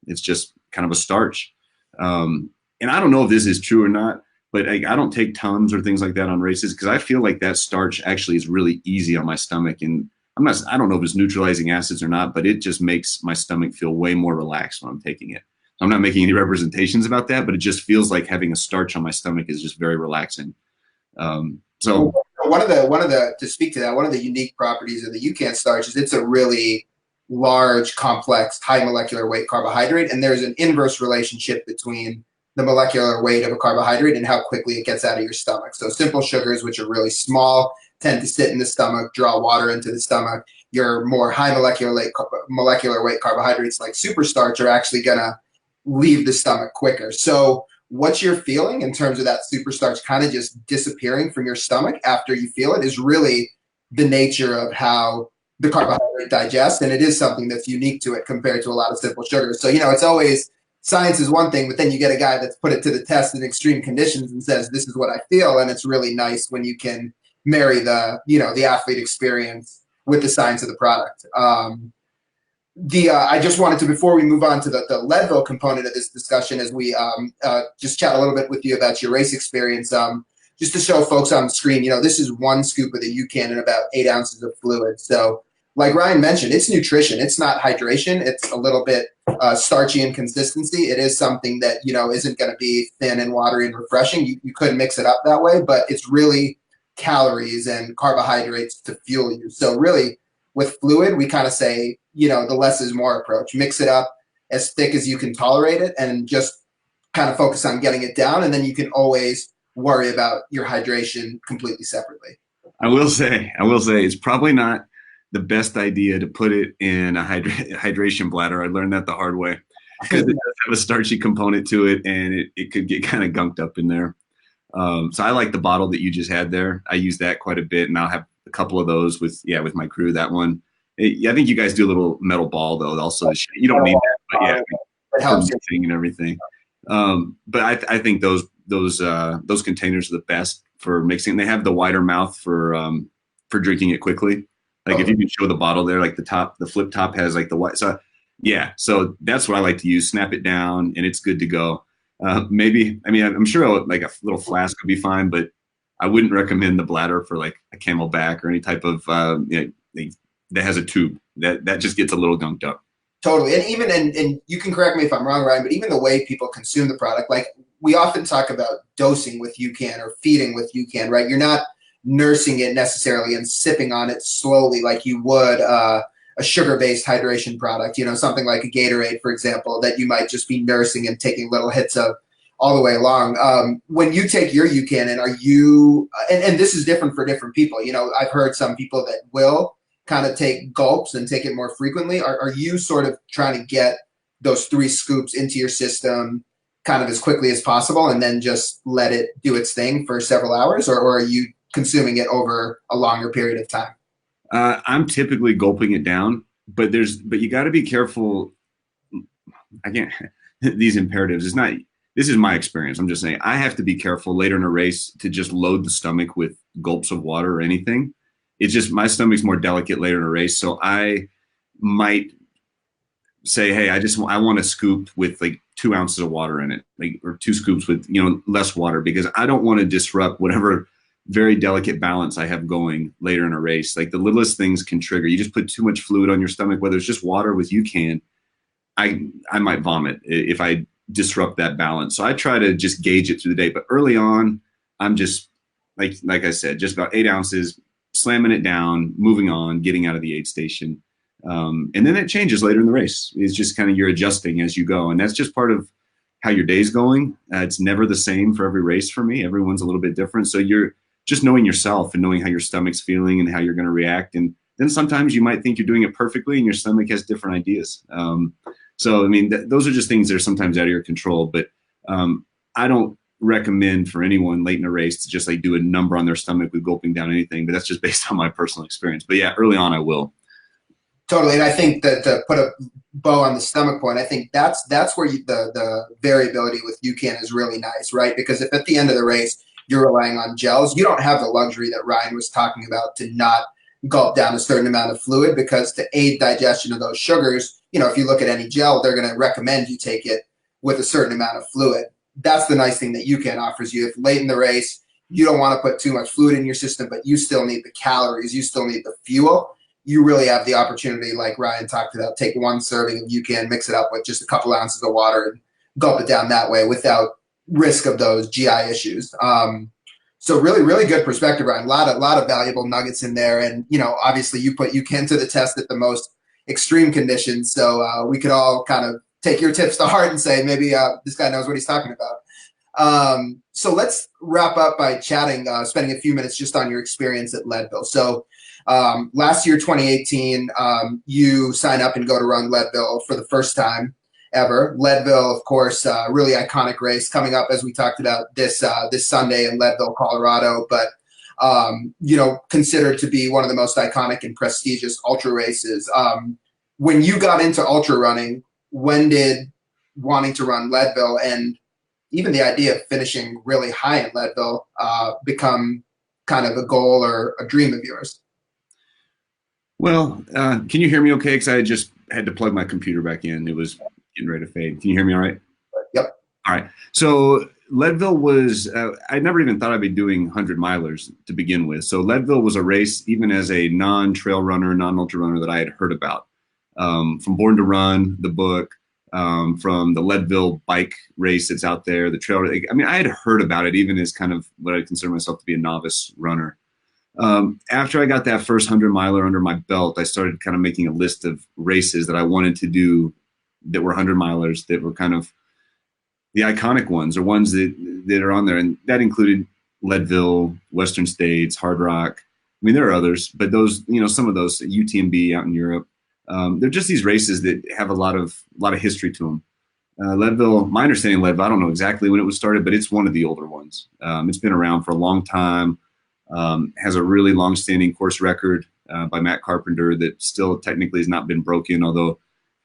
It's just kind of a starch. And I don't know if this is true or not, but I don't take Tums or things like that on races because I feel like that starch actually is really easy on my stomach. And I don't know if it's neutralizing acids or not, but it just makes my stomach feel way more relaxed when I'm taking it. I'm not making any representations about that, but it just feels like having a starch on my stomach is just very relaxing. So one of the to speak to that, one of the unique properties of the UCAN starch is it's a really large, complex, high molecular weight carbohydrate, and there's an inverse relationship between the molecular weight of a carbohydrate and how quickly it gets out of your stomach. So simple sugars, which are really small, tend to sit in the stomach, draw water into the stomach. Your more high molecular weight carbohydrates like superstarch are actually going to leave the stomach quicker. So what you're feeling in terms of that superstarch kind of just disappearing from your stomach after you feel it is really the nature of how the carbohydrate digests. And it is something that's unique to it compared to a lot of simple sugars. So, it's always science is one thing, but then you get a guy that's put it to the test in extreme conditions and says, this is what I feel. And it's really nice when you can marry the athlete experience with the science of the product. I just wanted to, before we move on to the Leadville component of this discussion, as we just chat a little bit with you about your race experience, just to show folks on the screen, this is 1 scoop of the UCAN and about 8 ounces of fluid. So like Ryan mentioned, it's nutrition. It's not hydration. It's a little bit starchy in consistency. It is something that, isn't going to be thin and watery and refreshing. You could mix it up that way, but it's really calories and carbohydrates to fuel you. So really, with fluid, we kind of say, the less is more approach. Mix it up as thick as you can tolerate it and just kind of focus on getting it down. And then you can always worry about your hydration completely separately. I will say, it's probably not the best idea to put it in a hydration bladder. I learned that the hard way because it does have a starchy component to it, and it could get kind of gunked up in there. So I like the bottle that you just had there. I use that quite a bit, and I'll have a couple of those with my crew. That one, I think you guys do a little metal ball though. Also, you don't need that, but yeah, It for helps. mixing and everything. But I think those containers are the best for mixing. They have the wider mouth for drinking it quickly. Like if you can show the bottle there, like the flip top has like the white. So yeah, so that's what I like to use. Snap it down, and it's good to go. Maybe, I mean, I'm sure like a little flask would be fine, but I wouldn't recommend the bladder for like a Camelback or any type of that has a tube. That just gets a little gunked up. Totally. And even, and you can correct me if I'm wrong, Ryan, but even the way people consume the product, like we often talk about dosing with UCAN or feeding with UCAN, right? You're not nursing it necessarily and sipping on it slowly like you would a sugar-based hydration product, something like a Gatorade, for example, that you might just be nursing and taking little hits of all the way along. When you take your UCAN, and are you, and this is different for different people, I've heard some people that will kind of take gulps and take it more frequently. Are you sort of trying to get those 3 scoops into your system kind of as quickly as possible and then just let it do its thing for several hours, or are you consuming it over a longer period of time? I'm typically gulping it down, but you got to be careful. Again, these imperatives. This is my experience. I'm just saying I have to be careful later in a race to just load the stomach with gulps of water or anything. It's just my stomach's more delicate later in a race, so I might say, hey, I want a scoop with like 2 ounces of water in it, like, or 2 scoops with less water, because I don't want to disrupt whatever very delicate balance I have going later in a race. Like the littlest things can trigger. You just put too much fluid on your stomach, whether it's just water with UCAN, I might vomit if I disrupt that balance. So I try to just gauge it through the day. But early on, I'm just like I said, just about 8 ounces, slamming it down, moving on, getting out of the aid station. And then it changes later in the race. It's just kind of you're adjusting as you go. And that's just part of how your day's going. It's never the same for every race for me. Everyone's a little bit different. So you're just knowing yourself and knowing how your stomach's feeling and how you're going to react. And then sometimes you might think you're doing it perfectly and your stomach has different ideas. So, I mean, those are just things that are sometimes out of your control. But I don't recommend for anyone late in a race to just like do a number on their stomach with gulping down anything. But that's just based on my personal experience. But yeah, early on I will. Totally. And I think that to put a bow on the stomach point, I think that's where the variability with UCAN is really nice, right? Because if at the end of the race you're relying on gels, you don't have the luxury that Ryan was talking about to not gulp down a certain amount of fluid, because to aid digestion of those sugars, if you look at any gel, they're going to recommend you take it with a certain amount of fluid. That's the nice thing that UCAN offers you. If late in the race you don't want to put too much fluid in your system, but you still need the calories, you still need the fuel, you really have the opportunity, like Ryan talked about, take 1 serving of UCAN, mix it up with just a couple ounces of water and gulp it down that way without risk of those GI issues. So really, really good perspective, Ryan. A lot of valuable nuggets in there. And, obviously you put UCAN to the test at the most extreme conditions. So we could all kind of take your tips to heart and say, maybe this guy knows what he's talking about. So let's wrap up by chatting, spending a few minutes just on your experience at Leadville. So last year, 2018, you sign up and go to run Leadville for the first time ever. Leadville, of course, really iconic race coming up, as we talked about this Sunday in Leadville, Colorado, but considered to be one of the most iconic and prestigious ultra races. When you got into ultra running, when did wanting to run Leadville and even the idea of finishing really high in Leadville become kind of a goal or a dream of yours? Well, can you hear me okay? Because I just had to plug my computer back in. It was getting ready to fade. Can you hear me all right? Yep. All right. So Leadville was, I never even thought I'd be doing 100 milers to begin with. So Leadville was a race, even as a non-trail runner, non-ultra runner, that I had heard about. From Born to Run, the book, from the Leadville bike race that's out there, the trail. I mean, I had heard about it even as kind of what I consider myself to be a novice runner. After I got that first 100 miler under my belt, I started kind of making a list of races that I wanted to do that were 100 milers that were kind of the iconic ones are ones that are on there, and that included Leadville, Western States, Hard Rock. I mean, there are others, but those, some of those UTMB out in Europe, they're just these races that have a lot of history to them. Leadville, my understanding of Leadville, I don't know exactly when it was started, but it's one of the older ones. It's been around for a long time. Has a really long-standing course record by Matt Carpenter that still technically has not been broken, although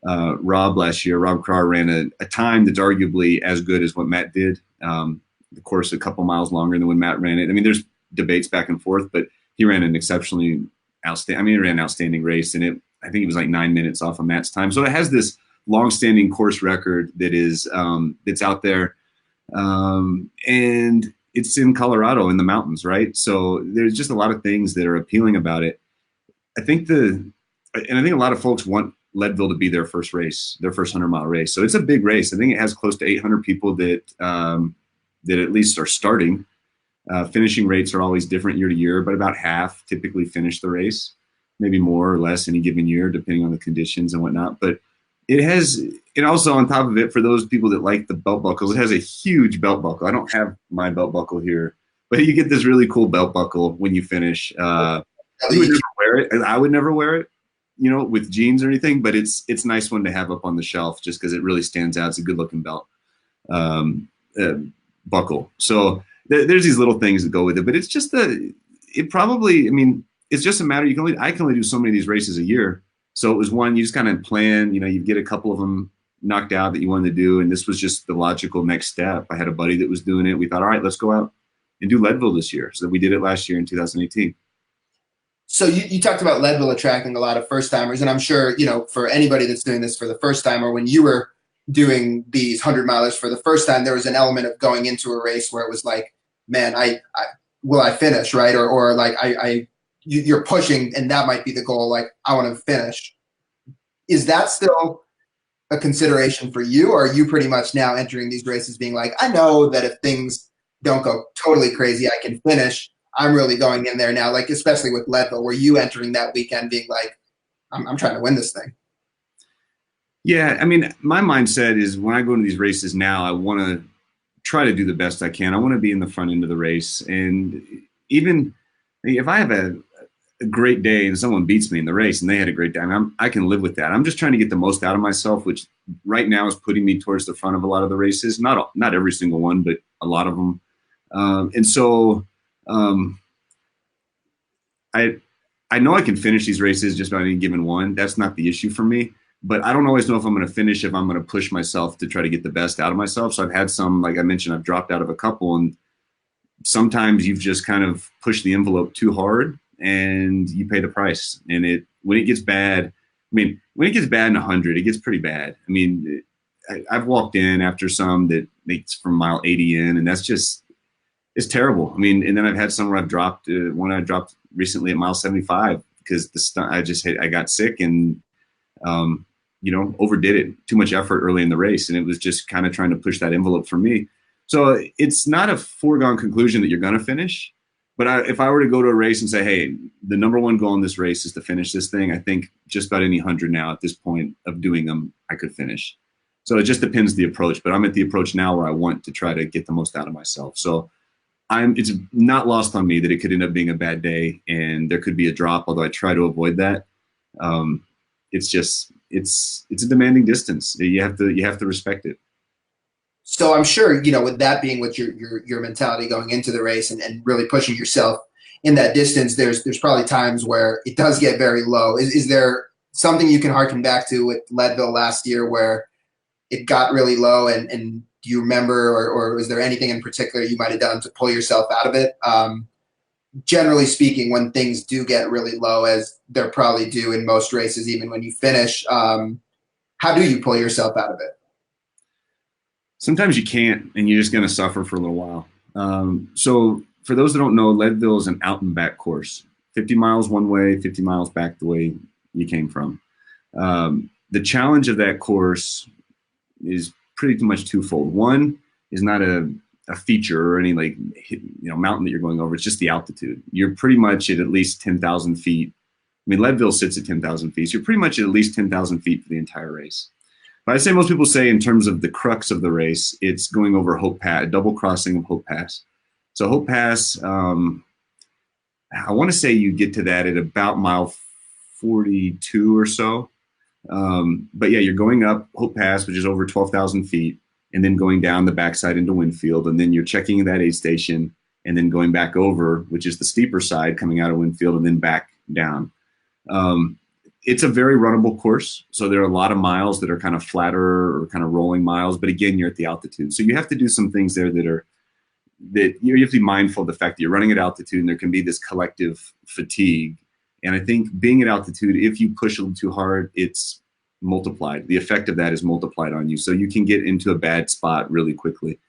Rob last year, Rob Carr ran a time that's arguably as good as what Matt did. The course a couple miles longer than when Matt ran it. I mean, there's debates back and forth, but he ran an exceptionally outstanding. I mean, he ran an outstanding race, and I think it was like 9 minutes off of Matt's time. So it has this long-standing course record that is that's out there, and it's in Colorado in the mountains, right? So there's just a lot of things that are appealing about it. I think a lot of folks want Leadville to be their first race, their first 100-mile race. So it's a big race. I think it has close to 800 people that at least are starting. Finishing rates are always different year to year, but about half typically finish the race, maybe more or less any given year, depending on the conditions and whatnot. But and also on top of it, for those people that like the belt buckles, it has a huge belt buckle. I don't have my belt buckle here, but you get this really cool belt buckle when you finish. You would never wear it. I would never wear it, with jeans or anything, but it's a nice one to have up on the shelf just because it really stands out. It's a good looking belt buckle. So there's these little things that go with it, but it's just it's just a matter. I can only do so many of these races a year. So it was one, you just kind of plan, you get a couple of them knocked out that you wanted to do. And this was just the logical next step. I had a buddy that was doing it. We thought, all right, let's go out and do Leadville this year. So we did it last year in 2018. So you talked about Leadville attracting a lot of first timers, and I'm sure, for anybody that's doing this for the first time, or when you were doing these 100-milers for the first time, there was an element of going into a race where it was like, man, will I finish, right? Or like you're pushing, and that might be the goal. Like, I want to finish. Is that still a consideration for you, or are you pretty much now entering these races being like, I know that if things don't go totally crazy, I can finish. I'm really going in there now, like especially with Leadville. Were you entering that weekend being like, I'm trying to win this thing? Yeah, I mean, my mindset is when I go into these races now, I want to try to do the best I can. I want to be in the front end of the race, and even if I have a great day and someone beats me in the race and they had a great day, I can live with that. I'm just trying to get the most out of myself, which right now is putting me towards the front of a lot of the races. Not every single one, but a lot of them. I know I can finish these races just about any given one. That's not the issue for me. But I don't always know if I'm going to finish, if I'm going to push myself to try to get the best out of myself. So I've had some, like I mentioned, I've dropped out of a couple, and sometimes you've just kind of pushed the envelope too hard and you pay the price. And when it gets bad, when it gets bad in 100, it gets pretty bad. I mean, I've walked in after some that makes from mile 80 in, and it's terrible. I mean, and then I've had some where I've dropped, one I dropped recently at mile 75 because I got sick and, overdid it, too much effort early in the race. And it was just kind of trying to push that envelope for me. So it's not a foregone conclusion that you're going to finish. But if I were to go to a race and say, hey, the number one goal in this race is to finish this thing, I think just about any 100 now at this point of doing them, I could finish. So it just depends the approach. But I'm at the approach now where I want to try to get the most out of myself. So it's not lost on me that it could end up being a bad day and there could be a drop, although I try to avoid that. It's a demanding distance. You have to respect it. So I'm sure, with that being with your mentality going into the race and really pushing yourself in that distance, there's probably times where it does get very low. Is there something you can harken back to with Leadville last year where it got really low, and do you remember, or is there anything in particular you might have done to pull yourself out of it? Generally speaking, when things do get really low, as they're probably do in most races, even when you finish, how do you pull yourself out of it? Sometimes you can't, and you're just going to suffer for a little while. So for those that don't know, Leadville is an out and back course, 50 miles one way, 50 miles back the way you came from. The challenge of that course is pretty much twofold. One is not a feature or any mountain that you're going over. It's just the altitude. You're pretty much at least 10,000 feet. Leadville sits at 10,000 feet. So you're pretty much at least 10,000 feet for the entire race. But I say most people say in terms of the crux of the race, it's going over Hope Pass, a double crossing of Hope Pass. So Hope Pass, I want to say you get to that at about mile 42 or so. But yeah, you're going up Hope Pass, which is over 12,000 feet, and then going down the backside into Winfield, and then you're checking that aid station, and then going back over, which is the steeper side coming out of Winfield, and then back down. It's a very runnable course, so there are a lot of miles that are kind of flatter or kind of rolling miles, but again, you're at the altitude. So you have to do some things there that you have to be mindful of the fact that you're running at altitude and there can be this collective fatigue. And I think being at altitude, if you push a little too hard, it's multiplied. The effect of that is multiplied on you. So you can get into a bad spot really quickly.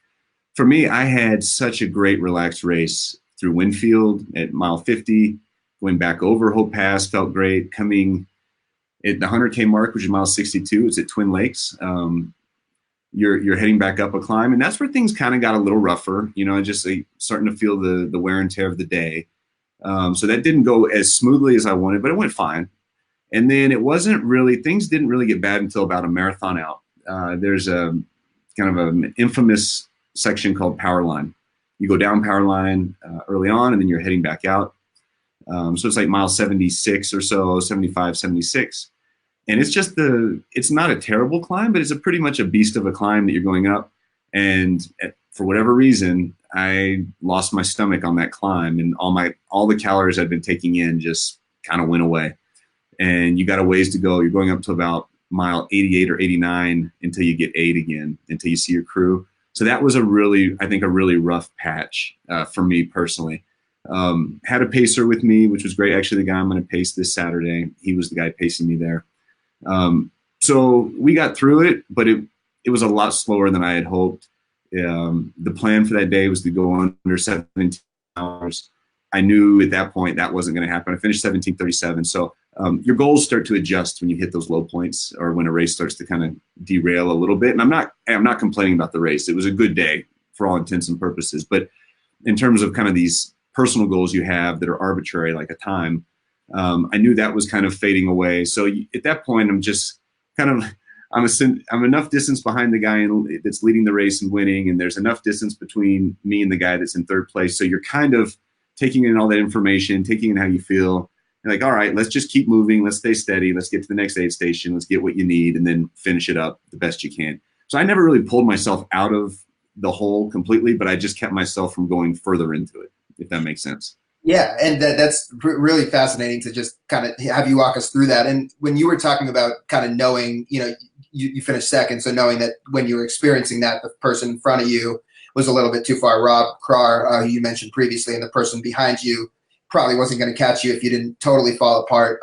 For me, I had such a great relaxed race through Winfield at mile 50, going back over Hope Pass, felt great. Coming at the 100K mark, which is mile 62, it's at Twin Lakes. You're heading back up a climb, and that's where things kind of got a little rougher. You know, just starting to feel the wear and tear of the day. So that didn't go as smoothly as I wanted, but it went fine. And then things didn't really get bad until about a marathon out. There's a kind of an infamous section called Power Line. You go down Power Line early on, and then you're heading back out. So it's like mile 76 or so, 75, 76. And it's not a terrible climb, but it's pretty much a beast of a climb that you're going up. And for whatever reason, I lost my stomach on that climb, and all the calories I'd been taking in just kind of went away. And you got a ways to go. You're going up to about mile 88 or 89 until you get aid again, until you see your crew. So that was a really rough patch for me personally. Had a pacer with me, which was great. Actually, the guy I'm going to pace this Saturday, he was the guy pacing me there. So we got through it, but it was a lot slower than I had hoped. The plan for that day was to go under 17 hours. I knew at that point that wasn't going to happen. I finished 17:37. So your goals start to adjust when you hit those low points, or when a race starts to kind of derail a little bit. And I'm not complaining about the race. It was a good day for all intents and purposes. But in terms of kind of these personal goals you have that are arbitrary, like a time, I knew that was kind of fading away. So at that point, I'm just kind of, I'm enough distance behind the guy that's leading the race and winning, and there's enough distance between me and the guy that's in third place. So you're kind of taking in all that information, taking in how you feel. You're like, all right, let's just keep moving. Let's stay steady. Let's get to the next aid station. Let's get what you need, and then finish it up the best you can. So I never really pulled myself out of the hole completely, but I just kept myself from going further into it, if that makes sense. Yeah, and that's really fascinating to just kind of have you walk us through that. And when you were talking about kind of knowing, you finished second, so knowing that when you were experiencing that, the person in front of you was a little bit too far. Rob Krar, who you mentioned previously, and the person behind you probably wasn't going to catch you if you didn't totally fall apart.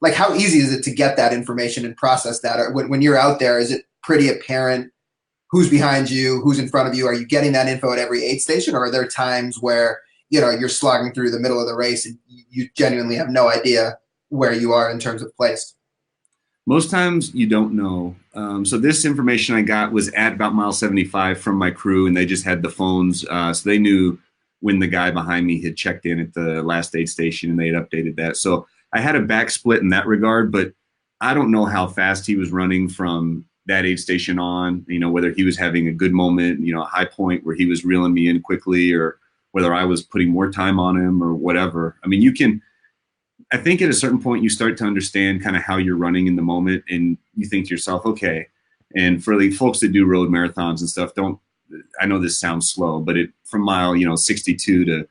Like, how easy is it to get that information and process that? Or when you're out there, is it pretty apparent who's behind you, who's in front of you? Are you getting that info at every aid station, or are there times where you're slogging through the middle of the race and you genuinely have no idea where you are in terms of place? Most times you don't know. So this information I got was at about mile 75 from my crew, and they just had the phones. So they knew when the guy behind me had checked in at the last aid station, and they had updated that. So I had a back split in that regard, but I don't know how fast he was running from that aid station on, whether he was having a good moment, a high point where he was reeling me in quickly, or whether I was putting more time on him or whatever. I mean, I think at a certain point you start to understand kind of how you're running in the moment, and you think to yourself, okay. And for the folks that do road marathons and stuff, I know this sounds slow, but from mile, 62 to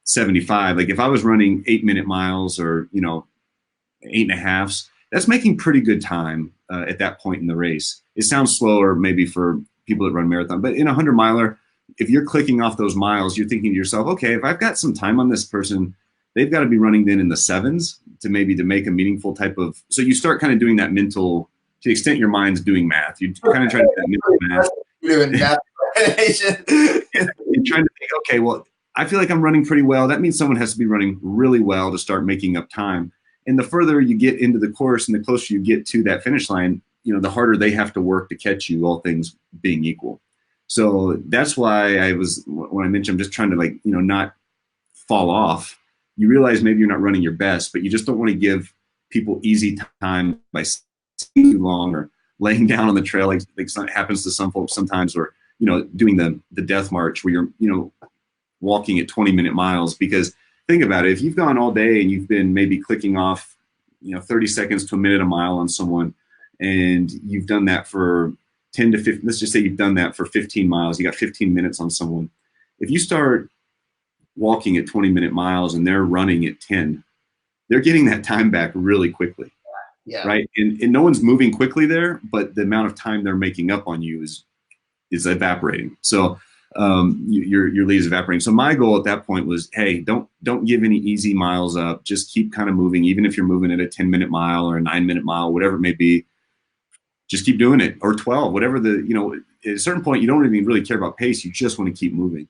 75, like if I was running 8-minute miles or, 8.5s, that's making pretty good time at that point in the race. It sounds slower maybe for people that run marathon, but in a 100-miler, if you're clicking off those miles, you're thinking to yourself, okay, if I've got some time on this person, they've got to be running then in the 7s to make a meaningful type of, so you start kind of doing that mental, to the extent your mind's doing math, you kind of try to do that mental math. Doing math. You're trying to think, okay, well, I feel like I'm running pretty well. That means someone has to be running really well to start making up time. And the further you get into the course and the closer you get to that finish line, the harder they have to work to catch you, all things being equal. So that's why when I mentioned I'm just trying to not fall off, you realize maybe you're not running your best, but you just don't want to give people easy time by too long or laying down on the trail, like happens to some folks sometimes, or, doing the death march where you're, walking at 20-minute miles. Because think about it, if you've gone all day and you've been maybe clicking off, 30 seconds to a minute a mile on someone, and you've done that for 10 to 15, let's just say you've done that for 15 miles, you got 15 minutes on someone. If you start walking at 20-minute miles and they're running at 10, they're getting that time back really quickly. Yeah. Right. And no one's moving quickly there, but the amount of time they're making up on you is evaporating. So your lead is evaporating. So my goal at that point was, hey, don't give any easy miles up. Just keep kind of moving, even if you're moving at a 10-minute mile or a 9-minute mile, whatever it may be. Just keep doing it, or 12, whatever at a certain point, you don't even really care about pace. You just want to keep moving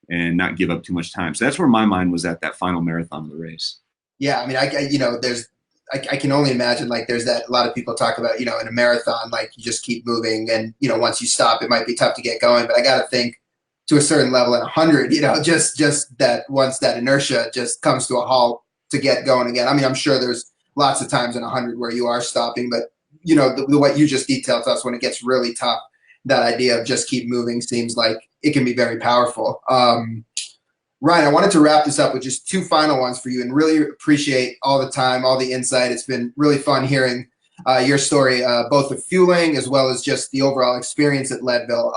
and not give up too much time. So that's where my mind was at that final marathon of the race. Yeah. I mean, I can only imagine, like, there's that a lot of people talk about, in a marathon, like, you just keep moving, and, once you stop, it might be tough to get going. But I got to think to a certain level at 100, just that once that inertia just comes to a halt to get going again. I mean, I'm sure there's lots of times in 100 where you are stopping, but, what you just detailed to us, when it gets really tough, that idea of just keep moving seems like it can be very powerful. Ryan, I wanted to wrap this up with just two final ones for you, and really appreciate all the time, all the insight. It's been really fun hearing your story, both of fueling as well as just the overall experience at Leadville.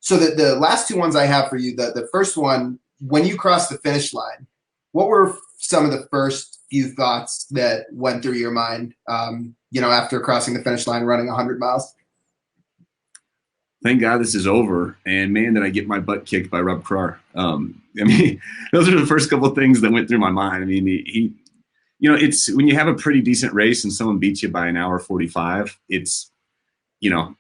So the last two ones I have for you, the first one, when you crossed the finish line, what were some of the first few thoughts that went through your mind, after crossing the finish line, running 100 miles? Thank God this is over, and man, did I get my butt kicked by Rob Carr. I mean, those are the first couple of things that went through my mind. I mean, he it's when you have a pretty decent race and someone beats you by an hour 45, it's not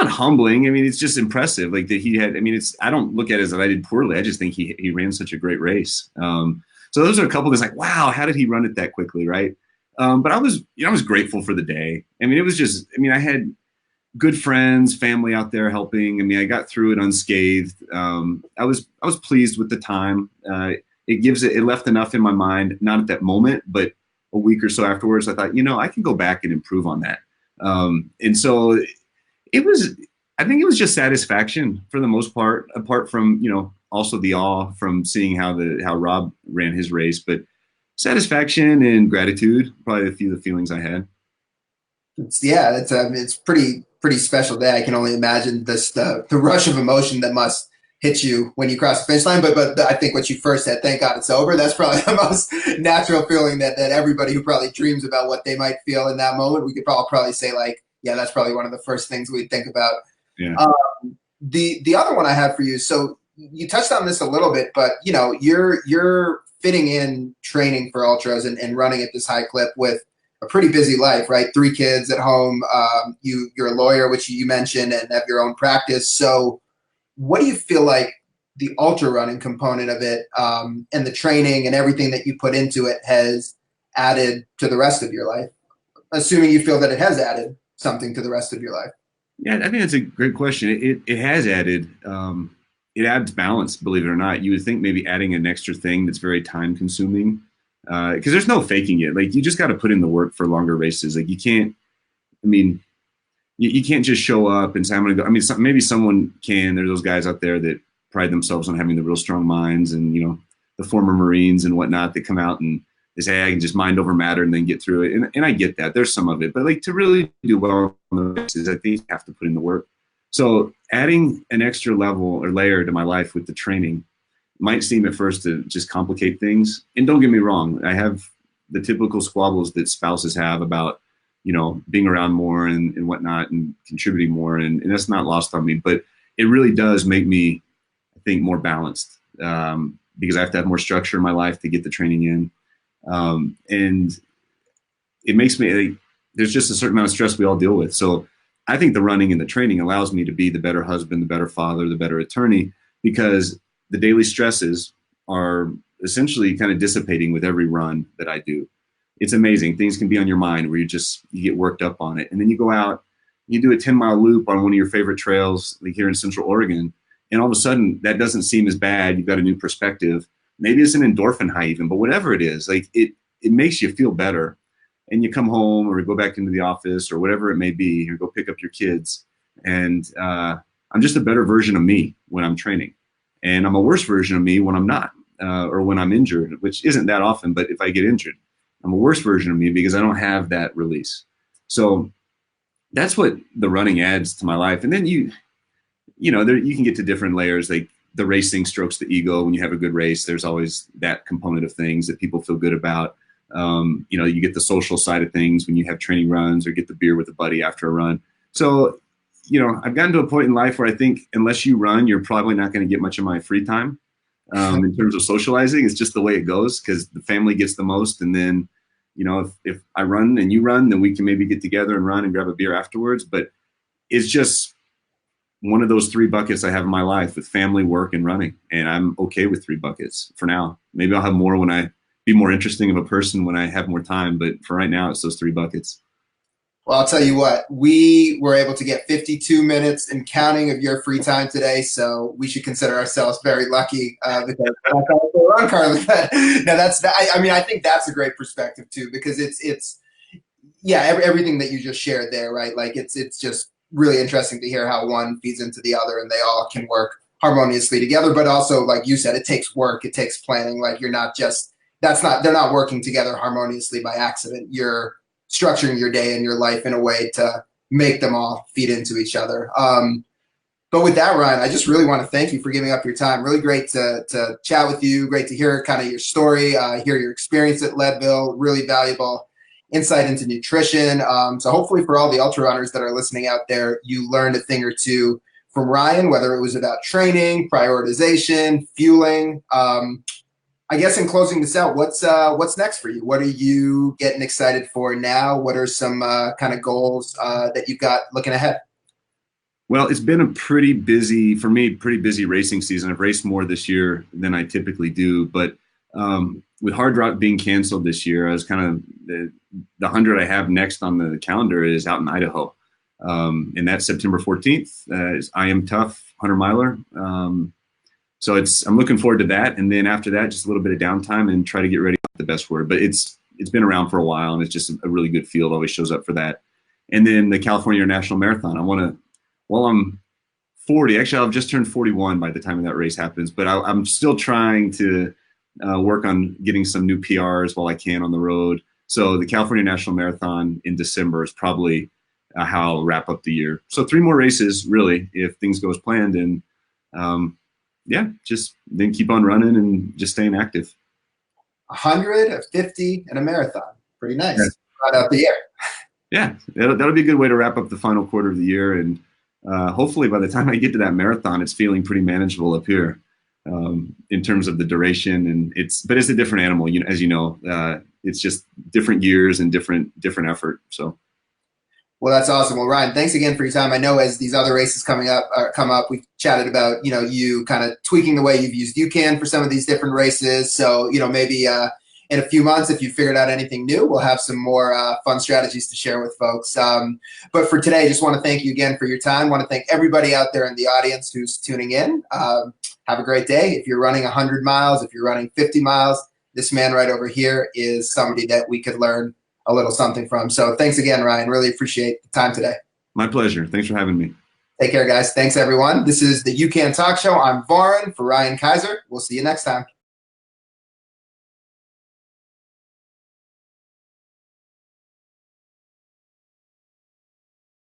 humbling. I mean, it's just impressive. Like, that he had. I mean, I don't look at it as that I did poorly. I just think he ran such a great race. So those are a couple of things like, wow, how did he run it that quickly, right? But I was grateful for the day. I mean, it was just. I mean, I had good friends, family out there helping. I mean, I got through it unscathed. I was pleased with the time. It left enough in my mind, not at that moment, but a week or so afterwards, I thought, I can go back and improve on that. And so I think it was just satisfaction for the most part, apart from, also the awe from seeing how Rob ran his race, but satisfaction and gratitude, probably a few of the feelings I had. It's pretty special day. I can only imagine the rush of emotion that must hit you when you cross the finish line. But I think what you first said, thank God it's over. That's probably the most natural feeling that everybody who probably dreams about what they might feel in that moment, we could probably say, like, yeah, that's probably one of the first things we'd think about. Yeah. The other one I have for you. So you touched on this a little bit, but you're fitting in training for ultras and running at this high clip with a pretty busy life, right? 3 kids at home. You're a lawyer, which you mentioned, and have your own practice. So what do you feel like the ultra running component of it, and the training and everything that you put into it, has added to the rest of your life? Assuming you feel that it has added something to the rest of your life. Yeah, I think that's a great question. It has added, it adds balance, believe it or not. You would think maybe adding an extra thing that's very time consuming, because there's no faking it. Like, you just got to put in the work for longer races. Like, you can't, I mean, you can't just show up and say, I'm going to go. I mean, maybe someone can. There's those guys out there that pride themselves on having the real strong minds, and, the former Marines and whatnot that come out and they say, hey, I can just mind over matter and then get through it. And I get that. There's some of it. But, like, to really do well on the races, I think you have to put in the work. So adding an extra level or layer to my life with the training might seem at first to just complicate things. And don't get me wrong, I have the typical squabbles that spouses have about, being around more and whatnot and contributing more. And that's not lost on me. But it really does make me, I think, more balanced, because I have to have more structure in my life to get the training in. And it makes me, there's just a certain amount of stress we all deal with. So I think the running and the training allows me to be the better husband, the better father, the better attorney, because the daily stresses are essentially kind of dissipating with every run that I do. It's amazing. Things can be on your mind where you get worked up on it. And then you go out, you do a 10-mile loop on one of your favorite trails, like here in Central Oregon, and all of a sudden that doesn't seem as bad. You've got a new perspective. Maybe it's an endorphin high even, but whatever it is, like it makes you feel better. and you come home or go back into the office or whatever it may be, or go pick up your kids. And I'm just a better version of me when I'm training. And I'm a worse version of me when I'm not, or when I'm injured, which isn't that often, but if I get injured, I'm a worse version of me because I don't have that release. So that's what the running adds to my life. And then you can get to different layers, like the racing strokes the ego. When you have a good race, there's always that component of things that people feel good about. You get the social side of things when you have training runs or get the beer with a buddy after a run. So, I've gotten to a point in life where I think unless you run, you're probably not going to get much of my free time in terms of socializing. It's just the way it goes because the family gets the most. And then, if I run and you run, then we can maybe get together and run and grab a beer afterwards. But it's just one of those 3 buckets I have in my life with family, work, and running. And I'm okay with 3 buckets for now. Maybe I'll have more when I be more interesting of a person when I have more time. But for right now, it's those 3 buckets. Well, I'll tell you what, we were able to get 52 minutes and counting of your free time today, so we should consider ourselves very lucky because run, Carly. But no, I think that's a great perspective too, because everything that you just shared there, right? Like it's just really interesting to hear how one feeds into the other, and they all can work harmoniously together. But also, like you said, it takes work, it takes planning. Like they're not working together harmoniously by accident. You're structuring your day and your life in a way to make them all feed into each other. But with that, Ryan, I just really want to thank you for giving up your time. Really great to chat with you. Great to hear kind of your story, hear your experience at Leadville. Really valuable insight into nutrition. So hopefully for all the ultra runners that are listening out there, you learned a thing or two from Ryan, whether it was about training, prioritization, fueling. I guess in closing this out, what's next for you? What are you getting excited for now? What are some kind of goals that you've got looking ahead? Well, it's been a pretty busy racing season. I've raced more this year than I typically do, but with Hard Rock being canceled this year, I was kind of the 100 I have next on the calendar is out in Idaho, and that's September 14th. Is I Am Tough 100 miler. So I'm looking forward to that. And then after that, just a little bit of downtime and try to get ready, the best word, but it's been around for a while and it's just a really good field, always shows up for that. And then the California International Marathon. I'm 40, actually I've just turned 41 by the time that race happens, but I'm still trying to work on getting some new PRs while I can on the road. So the California National Marathon in December is probably how I'll wrap up the year. So 3 more races really, if things go as planned. And just then keep on running and just staying active. 100, a 50, and a marathon. Pretty nice. Yeah. Right out the year. Yeah, that'll be a good way to wrap up the final quarter of the year. And hopefully by the time I get to that marathon, it's feeling pretty manageable up here in terms of the duration. And it's a different animal, as you know. It's just different gears and different effort. So. Well, that's awesome. Well, Ryan, thanks again for your time. I know as these other races come up, we've chatted about, you kind of tweaking the way you've used UCAN for some of these different races. So, maybe in a few months, if you figured out anything new, we'll have some more fun strategies to share with folks. But for today, I just want to thank you again for your time. I want to thank everybody out there in the audience who's tuning in. Have a great day. If you're running 100 miles, if you're running 50 miles, this man right over here is somebody that we could learn a little something from. So thanks again, Ryan. Really appreciate the time today. My pleasure. Thanks for having me. Take care, guys. Thanks, everyone. This is the UCAN Talk Show. I'm Varun for Ryan Kaiser. We'll see you next time.